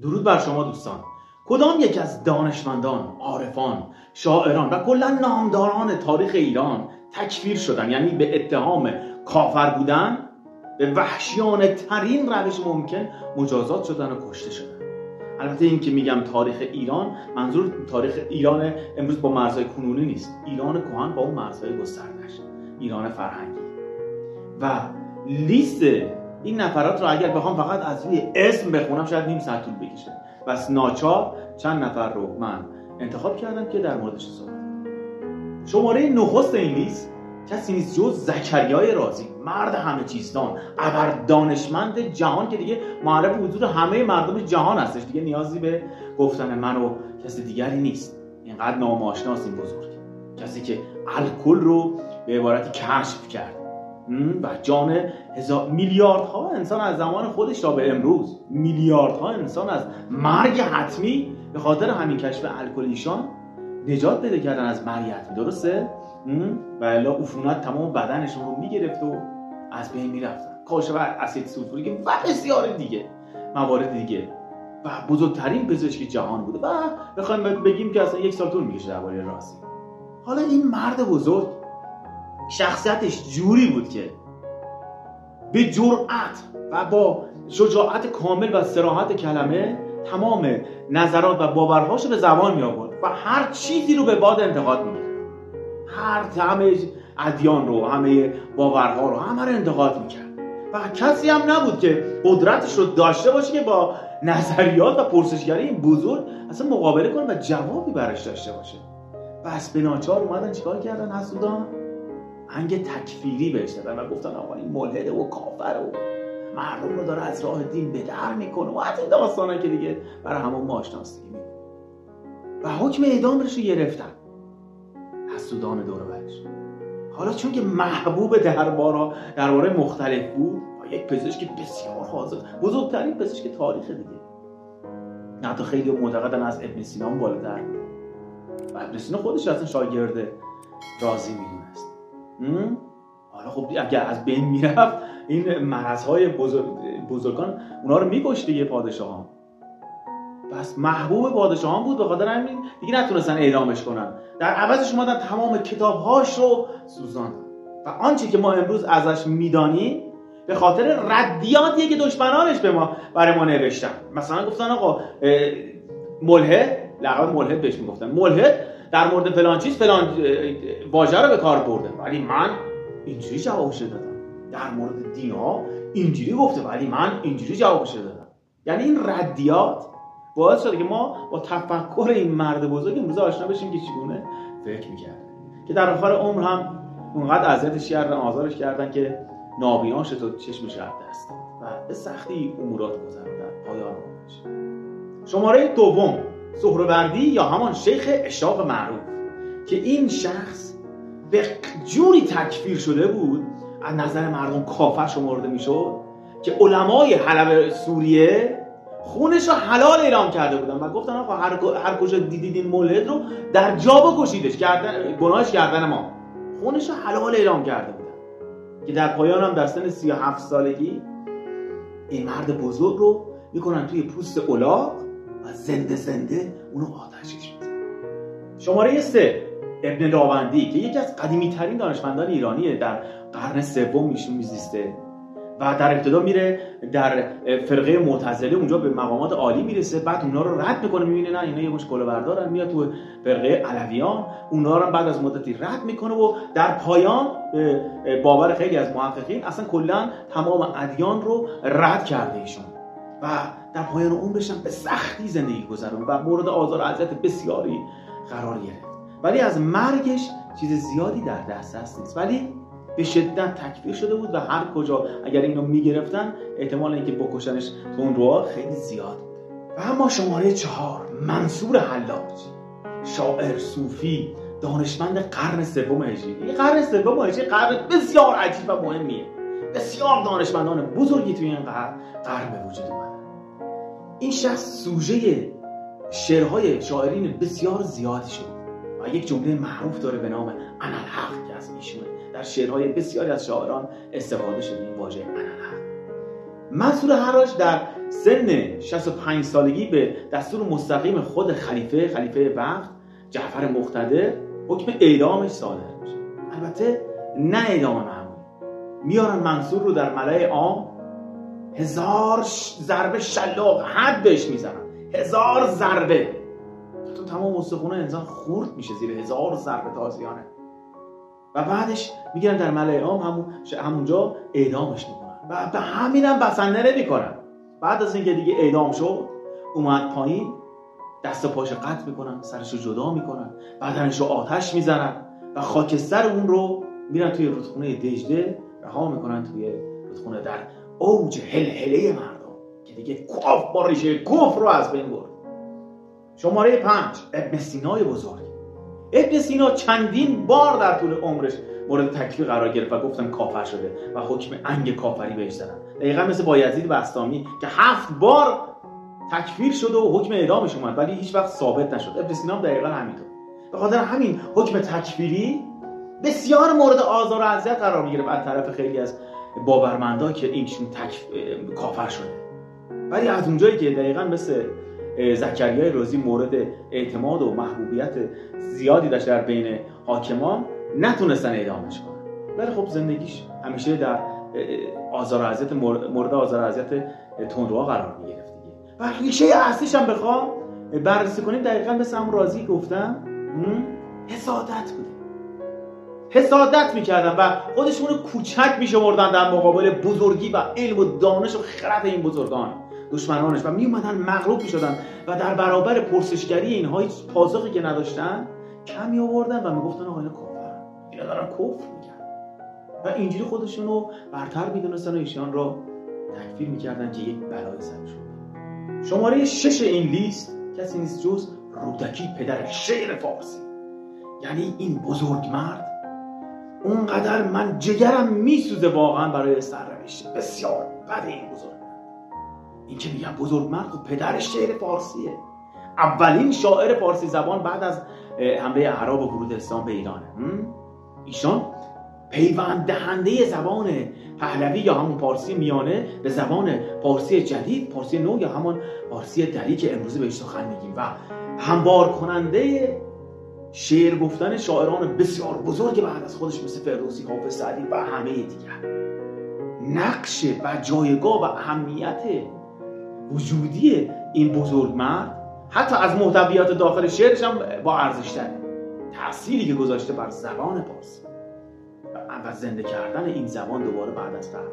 درود بر شما دوستان. کدام یک از دانشمندان، عارفان، شاعران و کلا نامداران تاریخ ایران تکفیر شدن، یعنی به اتهام کافر بودن به وحشیانه ترین روش ممکن مجازات شدن و کشته شدن؟ البته این که میگم تاریخ ایران، منظور تاریخ ایران امروز با مرزهای کنونی نیست، ایران کهن با اون مرزهای گسترده‌اش، ایران فرهنگی. و لیست این نفرات رو اگر بخوام فقط از روی اسم بخونم شاید نیم ساعت طول بکشه. بس ناچار چند نفر رو من انتخاب کردم که در موردش صحبت کنم. شماره نخست این لیست کسی نیست جز زکریای رازی، مرد همه چیزدان، ابر دانشمند جهان که دیگه معرف حضور همه مردم جهان هستش، دیگه نیازی به گفتن من و کسی دیگری نیست. اینقدر ناماشناس این بزرگ، کسی که الکل رو به عبارتی کشف کرد و جان میلیاردها انسان از زمان خودش تا به امروز، میلیاردها انسان از مرگ حتمی به خاطر همین کشف الکل ایشان نجات پیدا کردن از مرگ حتمی، درسته؟ و الا عفونت تمام بدنشون رو میگرفت و از بین میرفتن. کاشف اسید سولفوریک و بسیار دیگه موارد دیگه و بزرگترین پزشک جهان بوده و بخوایم بگیم که اصلا 1 سال طول میکشه درباره رازی. حالا این مرد بزرگ شخصیتش جوری بود که به جرأت و با شجاعت کامل و صراحت کلمه تمام نظرات و باورهاشو به زبان می آورد و هر چیزی رو به باد انتقاد می‌کرد. همه ادیان رو، همه باورها رو، همه رو انتقاد می‌کرد و کسی هم نبود که قدرتش رو داشته باشه که با نظریات و پرسشگری این بزرگ اصلا مقابله کنه و جوابی براش داشته باشه. بس به ناچار اومدن چیکار کردن؟ حسودان انگ تکفیری بهش دادن و گفتن آقا این ملحده و کافر و مردم رو داره از راه دین به در میکنه و از این داستانا که دیگه برای همون ما آشناست دیگه. و حکم اعدامش رو گرفتن حسودان دور و برش. حالا چون که محبوب درباره مختلف بود و یک پزشک بسیار حاضر، بزرگترین پزشک تاریخ دیگه، حتی خیلی معتقدن از ابن سینا بالاتر بود و ابن سینا خودش اصلا شاگرد رازی میدونست. حالا خب اگر از بین میرفت این مرضهای بزرگان اونا رو میکشت دیگه پادشاهان. پس محبوب پادشاهان بود، به خاطر همین دیگه نتونستن اعدامش کنن، در عوضش اومدن تمام کتابهاش رو سوزاندن و آنچه که ما امروز ازش میدانیم به خاطر ردیاتیه که دشمنانش برای ما نوشتن. مثلا گفتن آقا ملحد، لقب ملحد بهش میگفتن، ملحد در مورد فلان چیز فلان واژه رو به کار برده ولی من اینجوری جوابش دادم. در مورد دین‌ها اینجوری گفته ولی من اینجوری جوابش دادم. یعنی این ردیات باعث شده که ما با تفکر این مرد بزرگ امروز آشنا بشیم که چگونه فکر می‌کرد، که در آخر عمر هم اونقدر اذیتش کردن، آزارش کردن که نابیناش تو چشمش رفت دست و به سختی امورات گذروندن پایان عمرش. شماره دوم سهروردی یا همان شیخ اشراق معروف، که این شخص به جوری تکفیر شده بود از نظر مردم کافر شمرده میشد که علمای حلب سوریه خونش رو حلال اعلام کرده بودن و گفتن آقا هر کجا دیدید این ملحد رو در جا بکشیدش، گناهش گردن ما. خونش رو حلال اعلام کرده بودن که در پایان هم در سن 37 سالگی این مرد بزرگ رو میکنن توی پوست الاغ و زنده زنده اونو آتشش میزنن. شماره 3 ابن راوندی که یکی از قدیمی ترین دانشمندان ایرانیه، در قرن سوم ایشون میزیسته و در ابتدا میره در فرقه معتزله، اونجا به مقامات عالی میرسه، بعد اونا رو رد میکنه، میبینه نه اینا یه مش کلاهبردارن، میاد تو فرقه علویان، اونا رو بعد از مدتی رد میکنه و در پایان باور خیلی از محققین اصلا کلا تمام ادیان رو رد کرده ایشون و در پایان عمرش هم به سختی زندگی گذرون و مورد آزار و اذیت بسیاری قرار گرفت. ولی از مرگش چیز زیادی در دسترس نیست، ولی به شدت تکفیر شده بود و هر کجا اگر اینو میگرفتن احتمال اینکه بکشنش تو اون راه خیلی زیاد بود. و اما شماره 4 منصور حلاج، شاعر، صوفی، دانشمند قرن سوم هجری. این قرن سوم هجری قرن بسیار عجیب و مهمیه، بسیار دانشمندان بزرگی توی این قرن به وجود اومدن. این شخص سوژه شعرهای شاعرین بسیار زیادی شد و یک جمله معروف داره به نام اناالحق که از ایشونه. در شعرهای بسیاری از شاعران استفاده شده این واژه اناالحق. منصور حراج در سن 65 سالگی به دستور مستقیم خود خلیفه وقت جعفر مقتدر حکم اعدامش صادر میشه. البته نه اعدام معمولی، میارن منصور رو در ملأ عام 1000 ضربه شلاق حد بهش میزنن، 1000 ضربه، تو تمام استخونه انسان خورد میشه زیر 1000 ضربه تازیانه. و بعدش میگیرن در ملأ عام همونجا اعدامش میکنن و به همینم بسنده نمیکنن. بعد از اینکه دیگه اعدام شد اومد پایین، دست و پاش قطع میکنن، سرشو جدا میکنن، بدنشو آتش میزنن و خاکستر اون رو میرن توی رودخونه دجله رها میکنن، توی رودخونه در اوج هلهله مردم که دیگه کاف با ریشه کفر رو از بین برد. شماره 5 ابن سینای بزرگ. ابن سینا چندین بار در طول عمرش مورد تکفیر قرار گرفت و گفتن کافر شده و حکم انگ کافری بهش زدن. دقیقاً مثل بایزید بسطامی که 7 بار تکفیر شده و حکم اعدامش اومد ولی هیچ وقت ثابت نشد. ابن سینا هم دقیقاً همینطور. به خاطر همین حکم تکفیری بسیار مورد آزار و اذیت قرار میگیره از طرف خیلی از باورمندا که اینشون کافر شده. ولی از اونجایی که دقیقاً مثل زکریای رازی مورد اعتماد و محبوبیت زیادی داشت در بین حاکمان، نتونستن اعدامش کنن. ولی خب زندگیش همیشه در آزار و اذیت مورد آزار و اذیت تندروها قرار میگرفت دیگه. و ریشه اصلیش هم بخوام بررسی کنیم دقیقاً مثل همون رازی گفتم حسادت بوده. حسادت میکردن و خودشون رو کوچک میشمردن در مقابل بزرگی و علم و دانش و خرد این بزرگان دشمنانش و میومدن مغلوب میشدن و در برابر پرسشگری اینها هیچ پاسخی که نداشتن کمی آوردن و میگفتن آقا اینا کافرن، اینا دارن کفر میکنن و اینجوری خودشون رو برتر میدونستن و ایشان رو تکفیر میکردن که یک بلای سرشون. شماره 6 این لیست کسی نیست جز رودکی پدر شعر فارسی. یعنی این بزرگ مرد اونقدر من جگرم میسوزه واقعا برای سرنوشت بسیار بد این بزرگ. این که میگم بزرگ مرد خب پدر شعر فارسیه، اولین شاعر فارسی زبان بعد از حمله اعراب و ورود اسلام به ایرانه. ایشان پیوند دهنده زبان پهلوی یا همون پارسی میانه به زبان پارسی جدید، پارسی نو یا همون پارسی دری که امروزه بهش سخن میگیم و هموار کننده شعر گفتن شاعران بسیار بزرگ بعد از خودش مثل فردوسی، حافظ سعدی و همه دیگر. نقش و جایگاه و اهمیت وجودی این بزرگ مرد حتی از محتویات داخل شعرش هم با ارزش‌تره. تأثیری که گذاشته بر زبان پارسی و زنده کردن این زبان دوباره بعد از قرن.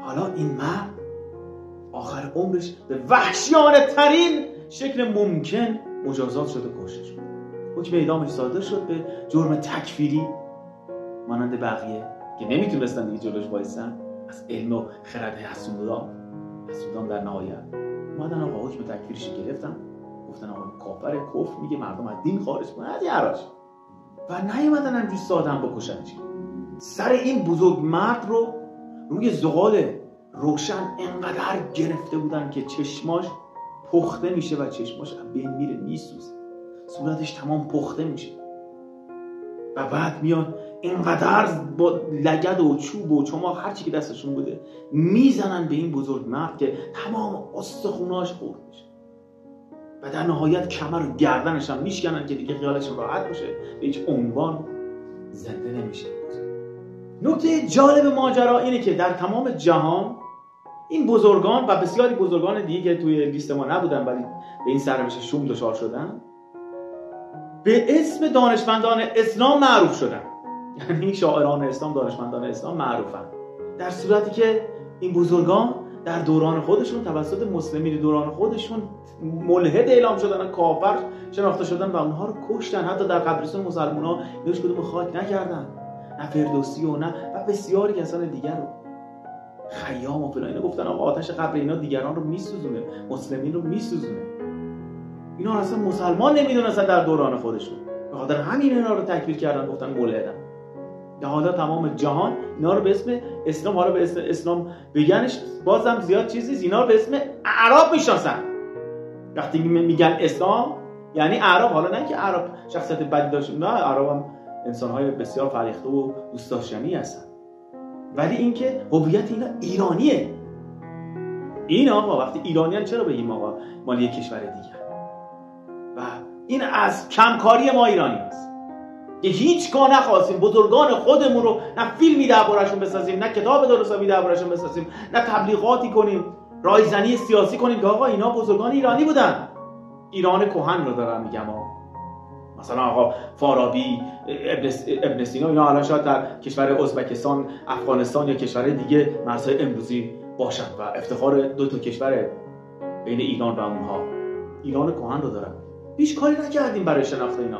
حالا این مرد آخر عمرش به وحشیانه ترین شکل ممکن مجازات شده، کشته شد. حکم اعدامش صادر شد به جرم تکفیری مانند بقیه که نمیتونستن دیگه جلوش وایسن. از علم و خرد حسودان در نهایت اومدن آقا حکم تکفیرش گرفتن، گفتن آقا کافر، کفر میگه، مردم از دین خارج کنه، از یراش و نیومدن همجوری ساده هم بکشنش. سر این بزرگ مرد رو روی زغال روشن انقدر گرفته بودن که چشماش پخته میشه و چشماش بین میره، میسوزه، صورتش تمام پخته میشه و بعد میان اینقدر با لگد و چوب و چماق هر چی که دستشون بوده میزنن به این بزرگ مرد که تمام استخوناش خورد میشه و در نهایت کمر و گردنش هم میشکنن که دیگه خیالش راحت باشه، به هیچ عنوان زنده نمیشه. نکته جالب ماجرا اینه که در تمام جهان این بزرگان و بسیاری بزرگان دیگه که توی لیست ما نبودن ولی به این سرنوشت شوم دچار شدن به اسم دانشمندان اسلام معروف شدن. یعنی شاعران اسلام، دانشمندان اسلام معروفن، در صورتی که این بزرگان در دوران خودشون توسط مسلمین دوران خودشون ملحد اعلام شدن، کافر شناخته شدن و اونها رو کشتن. حتی در قبرستان مسلمان‌ها هیچ کدوم خاک نکردن، نه فردوسی و نه و بسیاری کسان دیگر رو، خیام و فلان. اینا گفتن آقا آتش قبر اینا دیگران رو میسوزونه، مسلمین رو میسوزونه. اینا اصلا مسلمان نمیدونستن در دوران خودشون، به خاطر همین اینا رو تکفیر کردن، گفتن ملحدن. یا حالا تمام جهان اینا رو به اسم اسلام، حالا به اسم اسلام بگنش بازم زیاد چیزی، اینا رو به اسم اعراب میشناسن. وقتی میگن اسلام یعنی اعراب، حالا نه که اعراب شخصیت بدی داشتن، نه، اعراب هم انسان‌های بسیار فرهیخته و دوست داشتنی هستن، ولی اینکه هویت اینا ایرانیه این آقا وقتی ایرانیان چرا بگیم آقا مال یک کشور دیگه؟ و این از کمکاری ما ایرانی است که هیچگاه نخواستیم بزرگان خودمون رو نه فیلمی درباره‌شون بسازیم، نه کتاب درستابی درباره‌شون بسازیم، نه تبلیغاتی کنیم، رایزنی سیاسی کنیم که آقا اینا بزرگان ایرانی بودن. ایران کهن رو دارم میگم مثلا آقا فارابی، ابن سینا، اینا الان شاید در کشور ازبکستان، افغانستان یا کشور دیگه مرزهای امروزی باشن و افتخار دو تا کشور بین ایران و اونها. ایران کهن رو دارم. هیچ کاری نکردیم برای شناخت اینا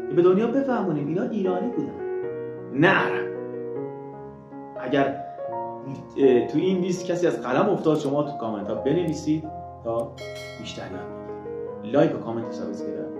که به دنیا بفهمونیم اینا ایرانی بودن نه عرب. اگر تو این لیست کسی از قلم افتاد شما تو کامنت ها بنویسید تا بیشتر یاد بگیرید. لایک و کامنت رو سابسکرایب